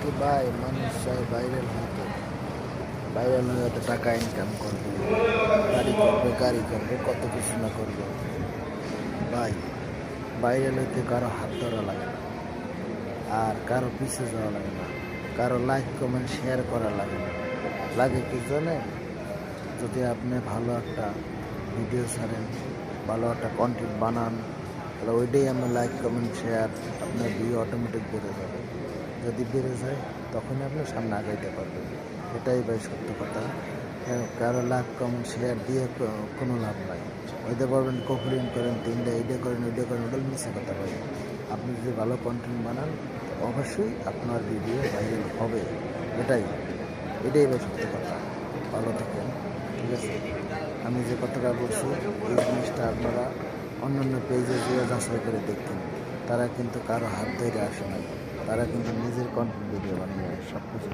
কি ভাই, মানুষ চায় ভাইরাল হতে, ভাইরাল হয়ে হয়তো টাকা ইনকাম করবে, গাড়ি করবে, কত কিছু না করবে। ভাই, ভাইরাল হতে কারো হাত ধরা লাগে না, আর কারো পিছে যাওয়া লাগে না, কারো লাইক কমেন্ট শেয়ার করা লাগে না। লাগে কি জানেন? যদি আপনি ভালো একটা ভিডিও ছাড়েন, ভালো একটা কন্টেন্ট বানান, তাহলে ওইটাই আমার লাইক কমেন্ট শেয়ার আপনার ভিউ অটোমেটিক বেড়ে যাবে। যদি বেড়ে যায় তখনই আপনি সামনে আগাইতে পারবেন। এটাই ভাই সত্য কথা। কারো লাইক কমেন্ট শেয়ার দিয়ে কোনো লাভ নাই। ওইটা বলবেন কফলিন করেন, তিনটা এইটা করেন, ওইটা করেন, ওটা মিশে কথা ভাই। আপনি যদি ভালো কন্টেন্ট বানান, অবশ্যই আপনার ভিডিও ভাইরাল হবে। এটাই এটাই ভাই সত্য কথা। ভালো থাকেন, ঠিক আছে? আমি যে কথাটা বলছি এই জিনিসটা আপনারা অন্যান্য পেজে গিয়ে যাচাই করে দেখতেন। তারা কিন্তু কারো হাত ধরে আসে নাই, তারা কিন্তু নিজের কন্টেন্ট ভিডিও বানিয়ে সব কিছু